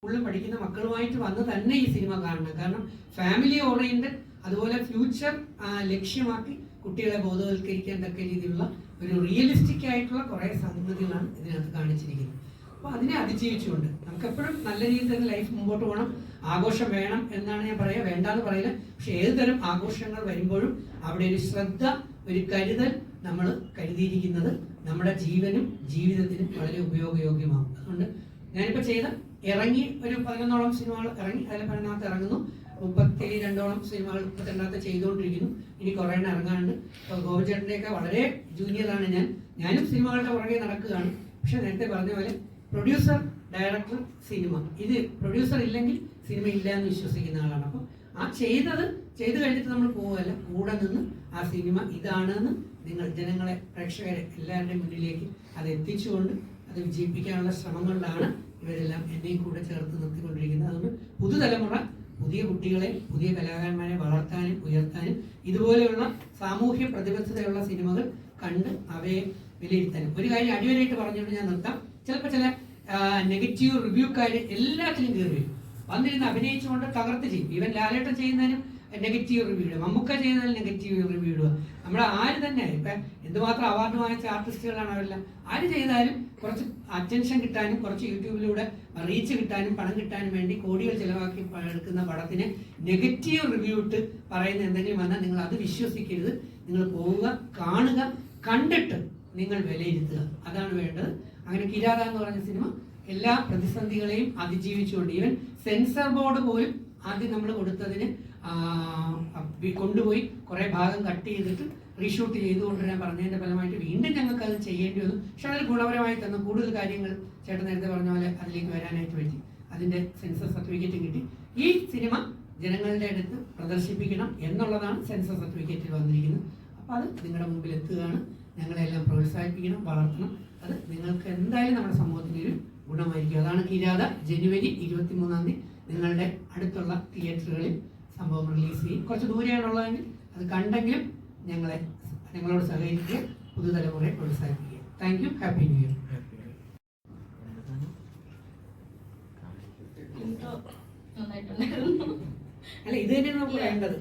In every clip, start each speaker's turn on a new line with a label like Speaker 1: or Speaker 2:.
Speaker 1: സ്കൂളിൽ പഠിക്കുന്ന മക്കളുമായിട്ട് വന്ന് തന്നെ ഈ സിനിമ കാണണം. കാരണം ഫാമിലി ഓറിയന്റഡ്, അതുപോലെ ഫ്യൂച്ചർ ലക്ഷ്യമാക്കി കുട്ടികളെ ബോധവൽക്കരിക്കാൻ തക്ക രീതിയിലുള്ള ഒരു റിയലിസ്റ്റിക് ആയിട്ടുള്ള കുറേ സംഗതികളാണ് ഇതിനകത്ത് കാണിച്ചിരിക്കുന്നത്. അപ്പോൾ അതിനെ അതിജീവിച്ചുകൊണ്ട് നമുക്കെപ്പോഴും നല്ല രീതിയിൽ തന്നെ ലൈഫ് മുമ്പോട്ട് പോകണം. ആഘോഷം വേണം എന്നാണ് ഞാൻ പറയുക, വേണ്ടാന്ന് പറയില്ല. പക്ഷെ ഏതുതരം ആഘോഷങ്ങൾ വരുമ്പോഴും അവിടെ ഒരു ശ്രദ്ധ, ഒരു കരുതൽ നമ്മൾ കരുതിയിരിക്കുന്നത് നമ്മുടെ ജീവനും ജീവിതത്തിനും വളരെ ഉപയോഗയോഗ്യമാകും. അതുകൊണ്ട് ഞാനിപ്പോൾ ഇറങ്ങി ഒരു 11ഓളം സിനിമകൾ ഇറങ്ങി, അതിൽ 11ാമത്തെ ഇറങ്ങുന്നു. 32ഓളം സിനിമകൾ 32ാമത്തെ ചെയ്തുകൊണ്ടിരിക്കുന്നു. ഇനി കുറേ എണ്ണം ഇറങ്ങാനുണ്ട്. ഇപ്പോൾ ഗോപിചേട്ടൻ്റെയൊക്കെ വളരെ ജൂനിയറാണ് ഞാനും സിനിമകളുടെ പുറകെ നടക്കുകയാണ്. പക്ഷെ നേരത്തെ പറഞ്ഞ പോലെ പ്രൊഡ്യൂസർ, ഡയറക്ടർ, സിനിമ, ഇത് പ്രൊഡ്യൂസർ ഇല്ലെങ്കിൽ സിനിമ ഇല്ല എന്ന് വിശ്വസിക്കുന്ന ആളാണ്. അപ്പം ആ ചെയ്ത് കഴിഞ്ഞിട്ട് നമ്മൾ പോവുകയല്ല, കൂടെ നിന്ന് ആ സിനിമ ഇതാണെന്ന് നിങ്ങൾ ജനങ്ങളെ, പ്രേക്ഷകരെ എല്ലാവരുടെയും മുന്നിലേക്ക് അത് എത്തിച്ചുകൊണ്ട് അത് വിജയിപ്പിക്കാനുള്ള ശ്രമങ്ങളിലാണ് ഇവരെല്ലാം എന്നെയും കൂടെ ചേർത്ത് നിർത്തിക്കൊണ്ടിരിക്കുന്നത്. അതുകൊണ്ട് പുതുതലമുറ, പുതിയ കുട്ടികളെ, പുതിയ കലാകാരന്മാരെ വളർത്താനും ഉയർത്താനും ഇതുപോലെയുള്ള സാമൂഹ്യ പ്രതിബദ്ധതയുള്ള സിനിമകൾ കണ്ട് അവയെ വിലയിരുത്താനും. ഒരു കാര്യം അടിവരായിട്ട് പറഞ്ഞുകൊണ്ട് ഞാൻ നിർത്താം. ചിലപ്പോൾ ചില നെഗറ്റീവ് റിവ്യൂക്കാർ എല്ലാത്തിലും കയറി വരും, വന്നിരുന്ന് അഭിനയിച്ചുകൊണ്ട് തകർത്ത് ചെയ്യും. ഈവൻ ലാലേട്ടൻ ചെയ്യുന്നതിനും നെഗറ്റീവ് റിവ്യൂ ഇടുക, മമ്മൂക്ക ചെയ്യുന്നതിൽ നെഗറ്റീവ് റിവ്യൂ ഇടുക. നമ്മുടെ ആര് തന്നെ ഇപ്പം എന്തുമാത്രം അവാർഡ് വാങ്ങിച്ച ആർട്ടിസ്റ്റുകളാണ് അവരെല്ലാം. ആര് ചെയ്താലും കുറച്ച് അറ്റൻഷൻ കിട്ടാനും കുറച്ച് യൂട്യൂബിലൂടെ റീച്ച് കിട്ടാനും പണം കിട്ടാനും വേണ്ടി കോടികൾ ചിലവാക്കി എടുക്കുന്ന പടത്തിന് നെഗറ്റീവ് റിവ്യൂ ഇട്ട് പറയുന്ന എന്തെങ്കിലും വന്നാൽ നിങ്ങൾ അത് വിശ്വസിക്കരുത്. നിങ്ങൾ പോവുക, കാണുക, കണ്ടിട്ട് നിങ്ങൾ വിലയിരുത്തുക. അതാണ് വേണ്ടത്. അങ്ങനെ കിരാത എന്ന് പറഞ്ഞ സിനിമ എല്ലാ പ്രതിസന്ധികളെയും അതിജീവിച്ചുകൊണ്ട്, ഈവൻ സെൻസർ ബോർഡ് പോലും ആദ്യം നമ്മൾ കൊടുത്തതിന് കൊണ്ടുപോയി കുറേ ഭാഗം കട്ട് ചെയ്തിട്ട് റീഷൂട്ട് ചെയ്തുകൊണ്ടിരാൻ പറഞ്ഞതിൻ്റെ ഫലമായിട്ട് വീണ്ടും ഞങ്ങൾക്ക് അത് ചെയ്യേണ്ടി വന്നു. പക്ഷെ അതിൽ ഗുണപരമായി തന്ന കൂടുതൽ കാര്യങ്ങൾ ചേട്ടൻ നേരത്തെ പറഞ്ഞ പോലെ അതിലേക്ക് വരാനായിട്ട് പറ്റി. അതിൻ്റെ സെൻസർ സർട്ടിഫിക്കറ്റ് കിട്ടി. ഈ സിനിമ ജനങ്ങളുടെ അടുത്ത് പ്രദർശിപ്പിക്കണം എന്നുള്ളതാണ് സെൻസർ സർട്ടിഫിക്കറ്റിൽ വന്നിരിക്കുന്നത്. അപ്പോൾ അത് നിങ്ങളുടെ മുമ്പിൽ എത്തുകയാണ്. ഞങ്ങളെല്ലാം പ്രോത്സാഹിപ്പിക്കണം, വളർത്തണം. അത് നിങ്ങൾക്ക് എന്തായാലും നമ്മുടെ സമൂഹത്തിന് ഒരു ഗുണമായിരിക്കും. അതാണ് കിരാത. ജനുവരി 23-ാം തീയതി നിങ്ങളുടെ അടുത്തുള്ള തിയേറ്ററുകളിൽ സംഭവം റിലീസ് ചെയ്യും. കുറച്ച് ദൂരെയാണുള്ളതെങ്കിൽ അത് കണ്ടെങ്കിലും ഞങ്ങളോട് സഹകരിക്കുക, പുതുതലമുറയെ പ്രോത്സാഹിപ്പിക്കുക. Thank you. Happy new year. അല്ല, ഇത് തന്നെയാണ് നമുക്ക് വേണ്ടത്.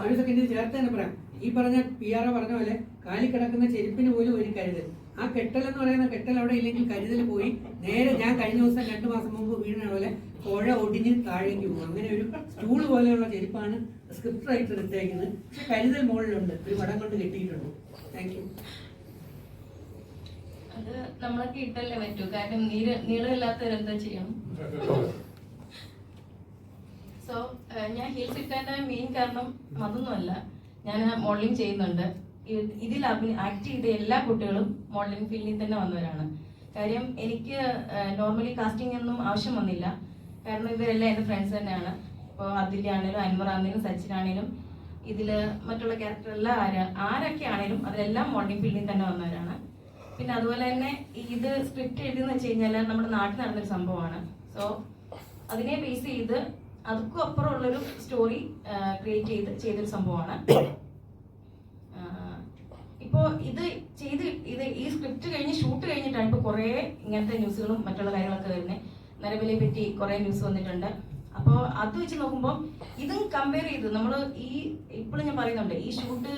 Speaker 1: ഒരു സെക്കൻഡ് ചേർത്ത് തന്നെ പറയാം. ഈ പറഞ്ഞ PR പറഞ്ഞ പോലെ കാലി കിടക്കുന്ന ചെരുപ്പിന് പോലും ഒരു കരുതൽ. ആ കെട്ടൽ എന്ന് പറയുന്ന കെട്ടൽ അവിടെ ഇല്ലെങ്കിൽ കരുതൽ പോയി. നേരെ ഞാൻ കഴിഞ്ഞ ദിവസം 2 മാസം മുമ്പ് വീടിന പോലെ പുഴ ഒടിഞ്ഞ് താഴേക്ക് പോകും. അങ്ങനെ ഒരു സ്റ്റൂൾ പോലെയുള്ള ചെരുപ്പാണ് സ്ക്രിപ്റ്റ് റൈറ്റർ എടുത്തേക്കുന്നത്. പക്ഷെ കരുതൽ മുകളിലുണ്ട്, ഒരു വടം കൊണ്ട് കെട്ടിയിട്ടുണ്ട്. Thank you.
Speaker 2: അത് നമ്മളൊക്കെ ഇട്ടല്ലേ പറ്റൂ, കാരണം നീളമില്ലാത്തവരെന്താ ചെയ്യണം. സോ ഞാൻ ഹീൽസ് ഇട്ടതിന്റെ മെയിൻ കാരണം അതൊന്നുമല്ല. ഞാൻ മോഡലിംഗ് ചെയ്യുന്നുണ്ട്. ഇതിൽ ആക്ട് ചെയ്ത എല്ലാ കുട്ടികളും മോഡലിംഗ് ഫീൽഡിൽ തന്നെ വന്നവരാണ്. കാര്യം എനിക്ക് നോർമലി കാസ്റ്റിംഗ് ഒന്നും ആവശ്യം വന്നില്ല. കാരണം ഇവരെല്ലാം എൻ്റെ ഫ്രണ്ട്സ് തന്നെയാണ്. ഇപ്പോൾ അതിലാണേലും അൻവറാണേലും സച്ചിനാണേലും ഇതിൽ മറ്റുള്ള ക്യാരക്ടറെല്ലാം ആരൊക്കെ ആണേലും അതിലെല്ലാം മോഡലിംഗ് ഫീൽഡിൽ തന്നെ വന്നവരാണ്. പിന്നെ അതുപോലെ തന്നെ ഇത് സ്ക്രിപ്റ്റ് എഴുതിയെന്ന് വെച്ച് കഴിഞ്ഞാൽ നമ്മുടെ നാട്ടിൽ നടന്നൊരു സംഭവമാണ്. സോ അതിനെ ബേസ് ചെയ്ത് അതൊക്കെ അപ്പുറമുള്ളൊരു സ്റ്റോറി ക്രിയേറ്റ് ചെയ്തൊരു സംഭവമാണ്. ഇപ്പോൾ ഈ സ്ക്രിപ്റ്റ് കഴിഞ്ഞ് ഷൂട്ട് കഴിഞ്ഞിട്ടാണ് ഇപ്പോൾ കുറേ ഇങ്ങനത്തെ ന്യൂസുകളും മറ്റുള്ള കാര്യങ്ങളൊക്കെ വരുന്നത്. നരബലിയെ പറ്റി കുറേ ന്യൂസ് വന്നിട്ടുണ്ട്. അപ്പോൾ അത് വെച്ച് നോക്കുമ്പോൾ ഇതും കമ്പയർ ചെയ്ത് നമ്മൾ ഇപ്പോഴും ഞാൻ പറയുന്നുണ്ട്, ഈ ഷൂട്ട്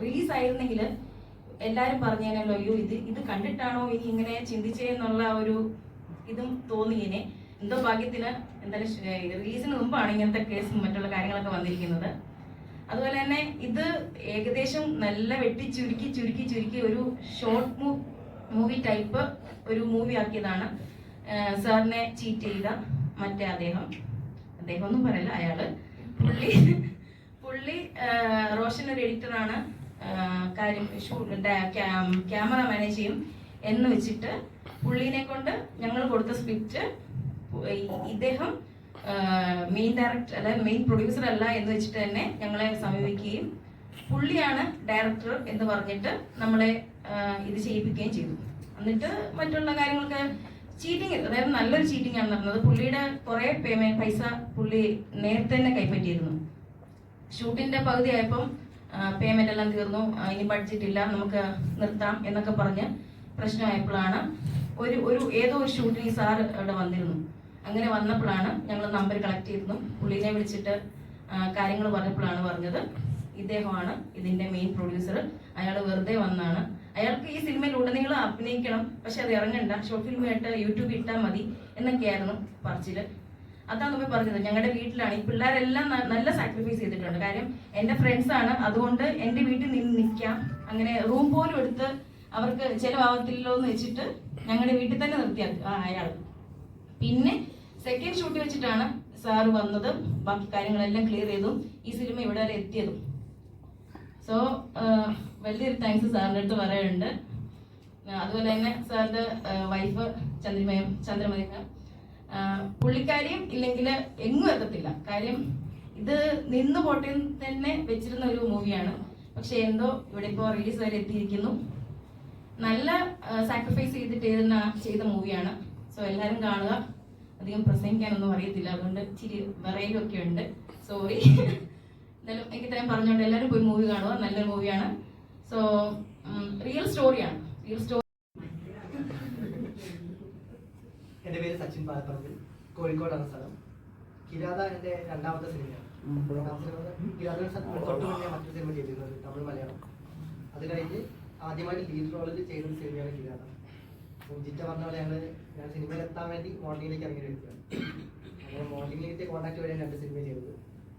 Speaker 2: റിലീസ് ആയിരുന്നെങ്കിൽ എല്ലാവരും പറഞ്ഞേനല്ലോ, അയ്യോ ഇത് കണ്ടിട്ടാണോ ഇനി ഇങ്ങനെ ചിന്തിച്ചേന്നുള്ള ഒരു ഇതും തോന്നിയേനെ. എന്തോ ഭാഗ്യത്തിന് എന്തായാലും റിലീസിന് മുമ്പാണ് ഇങ്ങനത്തെ കേസും മറ്റുള്ള കാര്യങ്ങളൊക്കെ വന്നിരിക്കുന്നത്. അതുപോലെ തന്നെ ഇത് ഏകദേശം നല്ല വെട്ടി ചുരുക്കി ഒരു ഷോർട്ട് മൂവി ടൈപ്പ് ഒരു മൂവി ആക്കിയതാണ്. സാറിനെ ചീറ്റ് ചെയ്ത മറ്റേ അദ്ദേഹം ഒന്നും പറയില്ല, അയാള് പുള്ളി റോഷൻ ഒരു എഡിറ്ററാണ്, കാര്യം ക്യാമറ മാനേജ് ചെയ്യും എന്ന് വെച്ചിട്ട് പുള്ളീനെ കൊണ്ട് ഞങ്ങൾ കൊടുത്ത സ്ക്രിപ്റ്റ് ഇദ്ദേഹം മെയിൻ ഡയറക്ടർ അതായത് മെയിൻ പ്രൊഡ്യൂസർ അല്ല എന്ന് വെച്ചിട്ട് തന്നെ ഞങ്ങളെ സമീപിക്കുകയും പുള്ളിയാണ് ഡയറക്ടർ എന്ന് പറഞ്ഞിട്ട് നമ്മളെ ഇത് ചെയ്യിപ്പിക്കുകയും ചെയ്തു. എന്നിട്ട് മറ്റുള്ള കാര്യങ്ങളൊക്കെ ചീറ്റിങ്, അതായത് നല്ലൊരു ചീറ്റിംഗ് ആണ് നടന്നത്. പുള്ളിയുടെ കുറെ പൈസ പുള്ളി നേരത്തെ തന്നെ കൈപ്പറ്റിയിരുന്നു. ഷൂട്ടിന്റെ പകുതി ആയപ്പം പേയ്മെന്റ് എല്ലാം തീർന്നു, ഇനി ബഡ്ജറ്റ് ഇല്ല, നമുക്ക് നിർത്താം എന്നൊക്കെ പറഞ്ഞ് പ്രശ്നമായപ്പോഴാണ് ഏതോ ഒരു ഷൂട്ടിന് സാർ ഇവിടെ വന്നിരുന്നു. അങ്ങനെ വന്നപ്പോഴാണ് ഞങ്ങൾ നമ്പർ കളക്ട് ചെയ്തതും പുള്ളിനെ വിളിച്ചിട്ട് കാര്യങ്ങൾ പറഞ്ഞപ്പോഴാണ് പറഞ്ഞത് ഇദ്ദേഹമാണ് ഇതിന്റെ മെയിൻ പ്രൊഡ്യൂസർ, അയാൾ വെറുതെ വന്നാണ്, അയാൾക്ക് ഈ സിനിമയിൽ ഉടനീളം അഭിനയിക്കണം, പക്ഷെ അത് ഇറങ്ങണ്ട, ഷോർട്ട് ഫിലിമായിട്ട് യൂട്യൂബിൽ ഇട്ടാൽ മതി എന്നൊക്കെയായിരുന്നു പറച്ചില്. അതാണ് നമ്മൾ പറഞ്ഞത്. ഞങ്ങളുടെ വീട്ടിലാണ് ഈ പിള്ളേരെല്ലാം നല്ല സാക്രിഫൈസ് ചെയ്തിട്ടുണ്ട്. കാര്യം എൻ്റെ ഫ്രണ്ട്സ് ആണ്, അതുകൊണ്ട് എൻ്റെ വീട്ടിൽ നിന്ന് നിൽക്കാം, അങ്ങനെ റൂം പോലും എടുത്ത് അവർക്ക് ചിലവാകത്തില്ലല്ലോ എന്ന് വെച്ചിട്ട് ഞങ്ങളുടെ വീട്ടിൽ തന്നെ നിർത്തിയ അയാൾ. പിന്നെ സെക്കൻഡ് ഷൂട്ട് വെച്ചിട്ടാണ് സാറ് വന്നതും ബാക്കി കാര്യങ്ങളെല്ലാം ക്ലിയർ ചെയ്തും ഈ സിനിമ ഇവിടെ വരെ എത്തിയതും. സോ വലിയൊരു താങ്ക്സ് സാറിൻ്റെ അടുത്ത് പറയാനുണ്ട്. അതുപോലെ തന്നെ സാറിൻ്റെ വൈഫ് ചന്ദ്രമതി പുള്ളിക്കാരിയും ഇല്ലെങ്കിൽ എങ്ങും എത്തത്തില്ല. കാര്യം ഇത് നിന്ന് പോട്ടെ തന്നെ വെച്ചിരുന്ന ഒരു മൂവിയാണ്, പക്ഷെ എന്തോ ഇവിടെ ഇപ്പോൾ റിലീസ് വരെ എത്തിയിരിക്കുന്നു. നല്ല സാക്രിഫൈസ് ചെയ്ത മൂവിയാണ്. സോ എല്ലാവരും കാണുക. അധികം പ്രസംഗിക്കാനൊന്നും അറിയത്തില്ല, അതുകൊണ്ട് ഇച്ചിരി വിറയലൊക്കെ ഉണ്ട്, സോറി. എന്തായാലും എനിക്ക് ഇത്രയും പറഞ്ഞുകൊണ്ട് എല്ലാവരും പോയി മൂവി കാണുക. നല്ലൊരു മൂവിയാണ്. സോ റിയൽ സ്റ്റോറിയാണ്.
Speaker 3: എൻ്റെ പേര് സച്ചിൻ പാലപ്പറമ്പിൽ, കോഴിക്കോടാണ് സ്ഥലം. കിരാത എൻ്റെ രണ്ടാമത്തെ സിനിമയാണ്. കിരാത തൊട്ട് മുന്നേ മറ്റൊരു സിനിമ ചെയ്തിരുന്നത്, തമിഴ് മലയാളം. അത് കഴിഞ്ഞ് ആദ്യമായിട്ട് ലീഡ് റോളിൽ ചെയ്തൊരു സിനിമയാണ് കിരാത. ജിറ്റ പറഞ്ഞ പോലെ ഞാൻ സിനിമയിൽ എത്താൻ വേണ്ടി മോഡലിംഗിലേക്ക് ഇറങ്ങി എടുക്കുകയാണ്. അങ്ങനെ മോഡലിംഗിലേക്ക് കോൺടാക്ട് വഴിയാണ് 2 സിനിമ ചെയ്തത്.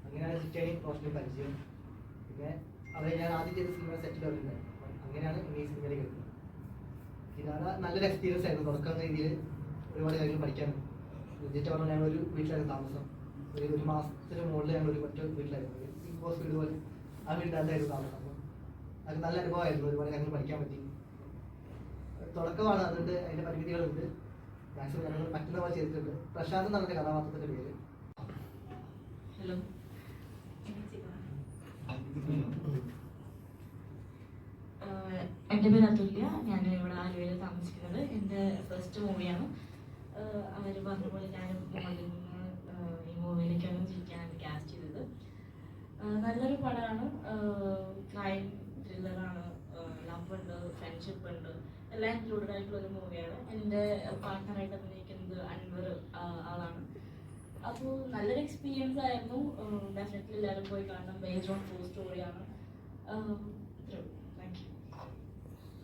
Speaker 3: അങ്ങനെയാണ് ജിറ്റയും റോഷനും പരിചയം. പിന്നെ അവരെ ഞാൻ ആദ്യം ചെയ്ത സിനിമ സെറ്റിൽ വരുന്നത്. അങ്ങനെയാണ് ഈ സിനിമയിലേക്ക് എത്തുന്നത്. കിരാത നല്ലൊരു എക്സ്പീരിയൻസ് ആയിരുന്നു. തുടക്കം രീതിയിൽ ഒരുപാട് കാര്യങ്ങൾ പഠിക്കാനുണ്ട്. ജിറ്റ പറഞ്ഞാൽ ഞങ്ങൾ ഒരു വീട്ടിലായിരുന്നു താമസം. ഒരു മാസത്തിന് മുകളിൽ ഞങ്ങൾ ഒരു ഒറ്റ വീട്ടിലായിരുന്നു, ബിഗ് ബോസ് വീട് പോലെ ആ വീട്ടിലായിരുന്നു താമസം. അപ്പം അത് നല്ല അനുഭവമായിരുന്നു. ഒരുപാട് കാര്യങ്ങൾ പഠിക്കാൻ പറ്റി. തുടക്കമാണ്, അതുകൊണ്ട് അതിൻ്റെ പരിമിതികളുണ്ട്. മാക്സിമം ഞങ്ങൾ പറ്റുന്ന പോലെ ചെയ്തിട്ടുണ്ട്. പ്രശാന്ത് എന്നാണ് എൻ്റെ കഥാപാത്രത്തിൻ്റെ പേര്.
Speaker 2: ഹലോ,
Speaker 4: എൻ്റെ പേര് അതുല്യ. ഞാൻ ഇവിടെ ആലുവയിൽ താമസിക്കുന്നത്. എൻ്റെ ഫസ്റ്റ് മൂവിയാണ്. അവർ പറഞ്ഞ പോലെ ഞാൻ ഈ മൂവിയിലേക്കാണ് ജീവിക്കാനാണ് കാസ്റ്റ് ചെയ്തത്. നല്ലൊരു പടമാണ്. ക്രൈം ത്രില്ലറാണ്, ലവ് ഉണ്ട്, ഫ്രണ്ട്ഷിപ്പ് ഉണ്ട്, എല്ലാം ഇൻക്ലൂഡഡ് ആയിട്ടുള്ള ഒരു മൂവിയാണ്. എൻ്റെ പാർട്ട്ണറായിട്ട് അഭിനയിക്കുന്നത് അൻവർ ആളാണ്. അപ്പോൾ നല്ലൊരു എക്സ്പീരിയൻസ് ആയിരുന്നു. ഡെഫിനറ്റ്ലി എല്ലാവരും പോയി കാണണം. ബേസ്ഡ് ഓൺ ട്രൂ സ്റ്റോറിയാണ്. Thank you.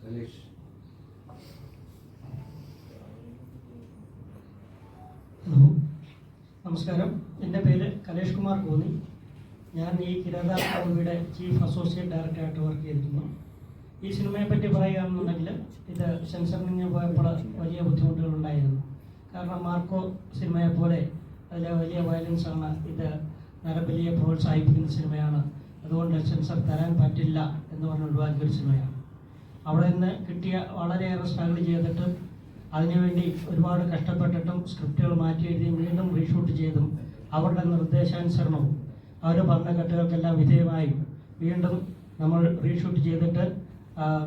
Speaker 5: ഹലോ, നമസ്കാരം. എൻ്റെ പേര് കലേഷ് കുമാർ കോന്നി. ഞാൻ ഈ കിരാത മൂവിയുടെ ചീഫ് അസോസിയേറ്റ് ഡയറക്ടറായിട്ട് വർക്ക് ചെയ്തിരുന്നു. ഈ സിനിമയെ പറ്റി പറയുകയാണെന്നുണ്ടെങ്കിൽ ഇത് സെൻസറിങ് പോയപ്പോൾ വലിയ ബുദ്ധിമുട്ടുകളുണ്ടായിരുന്നു. കാരണം മാർക്കോ സിനിമയെ പോലെ അതിലെ വലിയ വയലൻസാണ്. ഇത് നരബലിയെ പ്രോത്സാഹിപ്പിക്കുന്ന സിനിമയാണ്, അതുകൊണ്ട് സെൻസർ തരാൻ പറ്റില്ല എന്ന് പറഞ്ഞ് ഒഴിവാക്കിയൊരു സിനിമയാണ്. അവിടെ നിന്ന് കിട്ടിയ വളരെയേറെ സ്ട്രഗിൾ ചെയ്തിട്ട് അതിനുവേണ്ടി ഒരുപാട് കഷ്ടപ്പെട്ടിട്ടും സ്ക്രിപ്റ്റുകൾ മാറ്റി എഴുതിയും വീണ്ടും റീഷൂട്ട് ചെയ്തും അവരുടെ നിർദ്ദേശാനുസരണവും അവർ പറഞ്ഞ കെട്ടുകൾക്കെല്ലാം വിധേയമായി വീണ്ടും നമ്മൾ റീഷൂട്ട് ചെയ്തിട്ട്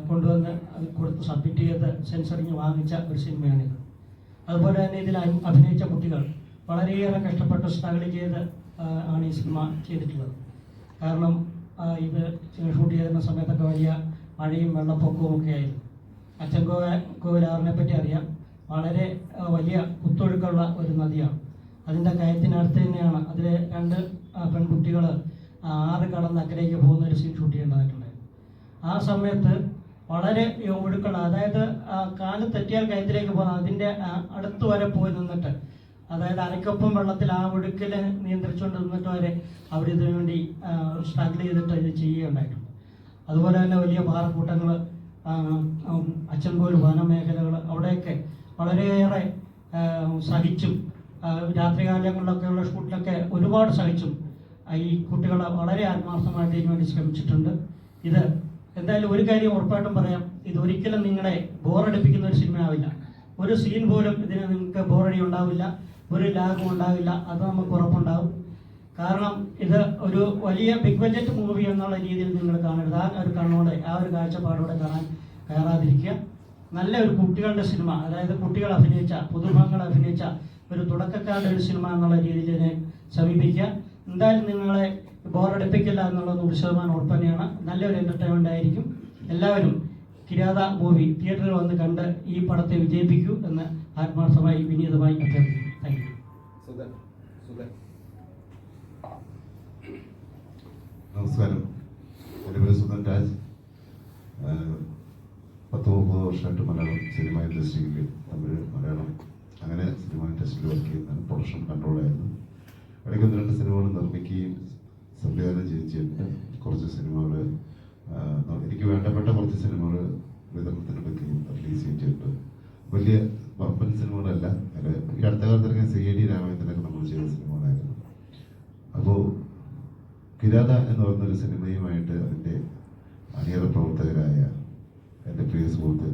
Speaker 5: കൊണ്ടുവന്ന് കൊടുത്ത് സബ്മിറ്റ് ചെയ്ത് സെൻസറിങ് വാങ്ങിച്ച ഒരു സിനിമയാണിത്. അതുപോലെ തന്നെ ഇതിൽ അഭിനയിച്ച കുട്ടികൾ വളരെയേറെ കഷ്ടപ്പെട്ട് സ്ട്രഗിൾ ചെയ്ത് ആണ് ഈ സിനിമ ചെയ്തിട്ടുള്ളത്. കാരണം ഇത് ഷൂട്ട് ചെയ്യുന്ന സമയത്തൊക്കെ വലിയ മഴയും വെള്ളപ്പൊക്കവും ഒക്കെ ആയിരുന്നു. അച്ചൻകോവിലാറിനെ പറ്റി അറിയാം. വളരെ വലിയ കുത്തൊഴുക്കുള്ള ഒരു നദിയാണ്. അതിൻ്റെ കയത്തിനടുത്ത് തന്നെയാണ് അതിലെ 2 പെൺകുട്ടികൾ 6 കടന്ന് അക്കരയ്ക്ക് പോകുന്ന ഒരു സീൻ ഷൂട്ട് ചെയ്യേണ്ടതായിട്ടുണ്ടായിരുന്നു. ആ സമയത്ത് വളരെ ഒഴുക്കുള്ള, അതായത് കാല് തെറ്റിയാൽ കയത്തിലേക്ക് പോകുന്ന അതിൻ്റെ അടുത്ത് വരെ പോയി നിന്നിട്ട്, അതായത് അരക്കൊപ്പം വെള്ളത്തിൽ ആ ഒഴുക്കിൽ നിയന്ത്രിച്ചുകൊണ്ട് നിന്നിട്ട് വരെ അവർ ഇതിനു വേണ്ടി സ്ട്രഗിൾ ചെയ്തിട്ട് ഇത് ചെയ്യുകയുണ്ടായിട്ടുണ്ട്. അതുപോലെ തന്നെ വലിയ പാറക്കൂട്ടങ്ങൾ, അച്ചൻകോവിൽ വനമേഖലകൾ, അവിടെയൊക്കെ വളരെയേറെ സഹിച്ചും രാത്രികാലങ്ങളിലൊക്കെയുള്ള ഷൂട്ടിലൊക്കെ ഒരുപാട് സഹിച്ചും ഈ കുട്ടികൾ വളരെ ആത്മാർത്ഥമായിട്ട് ഇതിനു വേണ്ടി ശ്രമിച്ചിട്ടുണ്ട്. ഇത് എന്തായാലും ഒരു കാര്യം ഉറപ്പായിട്ടും പറയാം, ഇതൊരിക്കലും നിങ്ങളെ ബോറടിപ്പിക്കുന്ന ഒരു സിനിമ ആവില്ല. ഒരു സീൻ പോലും ഇതിന് നിങ്ങൾക്ക് ബോറടി ഉണ്ടാവില്ല, ഒരു ലാഗും ഉണ്ടാവില്ല, അത് നമുക്ക് ഉറപ്പുണ്ടാവും. കാരണം ഇത് ഒരു വലിയ ബിഗ് ബഡ്ജറ്റ് മൂവി എന്നുള്ള രീതിയിൽ നിങ്ങൾ കാണരുത്. ആ ഒരു കണ്ണോടെ, ആ ഒരു കാഴ്ചപ്പാടോടെ കാണാൻ കയറാതിരിക്കുക. നല്ല ഒരു കുട്ടികളുടെ സിനിമ, അതായത് കുട്ടികൾ അഭിനയിച്ച, പുതുമുഖങ്ങൾ അഭിനയിച്ച ഒരു തുടക്കക്കാരുടെ ഒരു സിനിമ എന്നുള്ള രീതിയിൽ ഇതിനെ സമീപിക്കുക. എന്തായാലും നിങ്ങളെ ബോറടിപ്പിക്കില്ല എന്നുള്ളത് 100% ഉറപ്പ് തന്നെയാണ്. നല്ലൊരു എൻ്റർടൈൻമെൻ്റ് ആയിരിക്കും. എല്ലാവരും കിരാത മൂവി തിയേറ്ററിൽ വന്ന് കണ്ട് ഈ പടത്തെ വിജയിപ്പിക്കൂ എന്ന് ആത്മാർത്ഥമായി വിനീതമായി അഭ്യർത്ഥിക്കുന്നു. Thank you.
Speaker 6: നമസ്കാരം, എൻ്റെ പേര് സുധൻ രാജ്. 10-30 വർഷമായിട്ട് മലയാളം സിനിമ ഇൻഡസ്ട്രിയിൽ തമിഴ് മലയാളം അങ്ങനെ സിനിമ ഇൻഡസ്ട്രിയിൽ വർക്ക് ചെയ്യുന്നതാണ്. പ്രൊഡക്ഷൻ കൺട്രോളായിരുന്നു. ഇടയ്ക്ക് 1-2 സിനിമകൾ നിർമ്മിക്കുകയും സംവിധാനം ചെയ്തിട്ടുണ്ട്. കുറച്ച് സിനിമകൾ എനിക്ക് വേണ്ടപ്പെട്ട കുറച്ച് സിനിമകൾ വിതരണത്തിന് പറ്റിയും റിലീസ് ചെയ്തിട്ടുണ്ട്. വലിയ വമ്പൻ സിനിമകളല്ല. ഈ അടുത്ത കാലത്തിറങ്ങിയ CID രാമായണത്തിനൊക്കെ നമ്മൾ ചെയ്ത സിനിമകളായിരുന്നു. അപ്പോൾ കിരാത എന്ന് പറഞ്ഞൊരു സിനിമയുമായിട്ട് അതിൻ്റെ അണിയറ പ്രവർത്തകരായ എൻ്റെ പ്രിയ സുഹൃത്ത്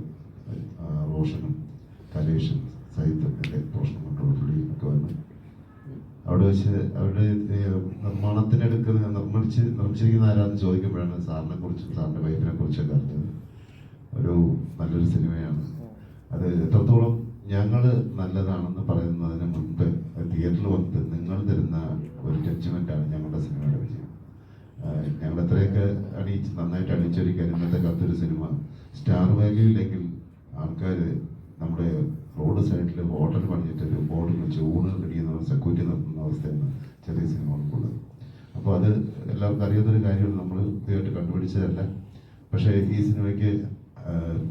Speaker 6: റോഷനും കലേഷും സഹിത്തും എൻ്റെ പ്രൊഫഷണൽ കൺട്രോൾ പുള്ളിയും ഒക്കെ വന്ന് അവിടെ വെച്ച് അവരുടെ നിർമ്മിച്ചിരിക്കുന്ന ആരാന്ന് ചോദിക്കുമ്പോഴാണ് സാറിനെ കുറിച്ചും സാറിൻ്റെ വൈഫിനെ കുറിച്ചൊക്കെ അറിഞ്ഞത്. ഒരു നല്ലൊരു സിനിമയാണ്. അത് എത്രത്തോളം ഞങ്ങൾ നല്ലതാണെന്ന് പറയുന്നതിന് മുൻപ് തിയേറ്ററിൽ വന്നിട്ട് നിങ്ങൾ തരുന്ന ഒരു ജഡ്ജ്മെൻ്റാണ് ഞങ്ങളുടെ സിനിമയുടെ വിജയം. ഞങ്ങൾ എത്രയൊക്കെ നന്നായിട്ട് അണിയിച്ചൊരുക്കാൻ ഇന്നത്തെ കാലത്തൊരു സിനിമ സ്റ്റാർ വാല്യൂ ഇല്ലെങ്കിൽ ആൾക്കാർ നമ്മുടെ റോഡ് സൈഡിൽ ഹോട്ടൽ പണിഞ്ഞിട്ട് ഒരു ബോർഡിൽ വെച്ച് ഊണ് പിടിക്കുന്ന സെക്യൂരിറ്റി നിർത്തുന്ന അവസ്ഥയാണ് ചെറിയ സിനിമകൾക്കുള്ളത്. അപ്പോൾ അത് എല്ലാവർക്കും അറിയുന്നൊരു കാര്യമാണ്. നമ്മൾ ഇതായിട്ട് കണ്ടുപിടിച്ചതല്ല. പക്ഷേ ഈ സിനിമയ്ക്ക്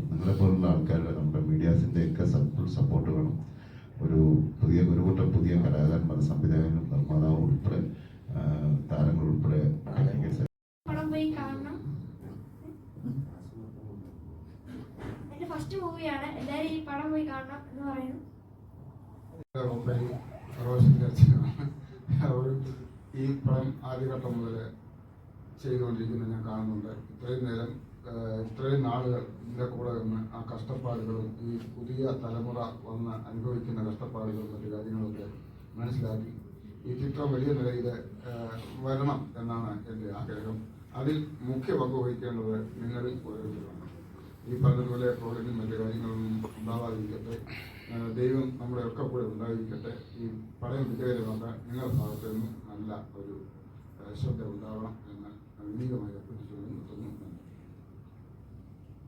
Speaker 6: നിങ്ങളെപ്പോലുള്ള ആൾക്കാരുടെ നമ്മുടെ മീഡിയാസിൻ്റെ ഒക്കെ ഫുൾ സപ്പോർട്ട് വേണം. ഒരു കൂട്ടം പുതിയ കലാകാരന്മാർ, സംവിധായകനും നിർമ്മാതാവും ഉൾപ്പെടെ താരങ്ങൾ ഉൾപ്പെടെ
Speaker 7: പടം പോയി കാണണം. എന്റെ ഫസ്റ്റ് മൂവിയാണ്. എല്ലാവരും ഈ പടം പോയി കാണണം എന്ന് പറയുന്നു.
Speaker 8: ഈ പടം ആദ്യഘട്ടം മുതൽ ചെയ്തുകൊണ്ടിരിക്കുന്നത് ഞാൻ കാണുന്നുണ്ട്. ഇത്രയും നാളുകൾ ഇതിൻ്റെ കൂടെ നിന്ന് ആ കഷ്ടപ്പാടുകളും ഈ പുതിയ തലമുറ വന്ന് അനുഭവിക്കുന്ന കഷ്ടപ്പാടുകളും മറ്റു കാര്യങ്ങളൊക്കെ മനസ്സിലാക്കി ഈ ചിത്രം വലിയ നിലയിൽ വരണം എന്നാണ് എൻ്റെ ആഗ്രഹം. അതിൽ മുഖ്യ പങ്ക് വഹിക്കേണ്ടത് നിങ്ങളിൽ ഓരോരുത്തരാണ്. ഈ പറഞ്ഞതുപോലെ ട്രോളിങ്ങും മറ്റു കാര്യങ്ങളൊന്നും ഉണ്ടാവാതിരിക്കട്ടെ. ദൈവം നമ്മുടെ ഒക്കെ കൂടെ ഉണ്ടായിരിക്കട്ടെ. ഈ പടം വിജയകരമാക്കാൻ നിങ്ങളുടെ ഭാഗത്ത് നിന്നും നല്ല ഒരു ശ്രദ്ധ ഉണ്ടാവണം എന്ന് വിനീതമായി അഭ്യർത്ഥിച്ചുകൊണ്ട് നിർത്തുന്നു.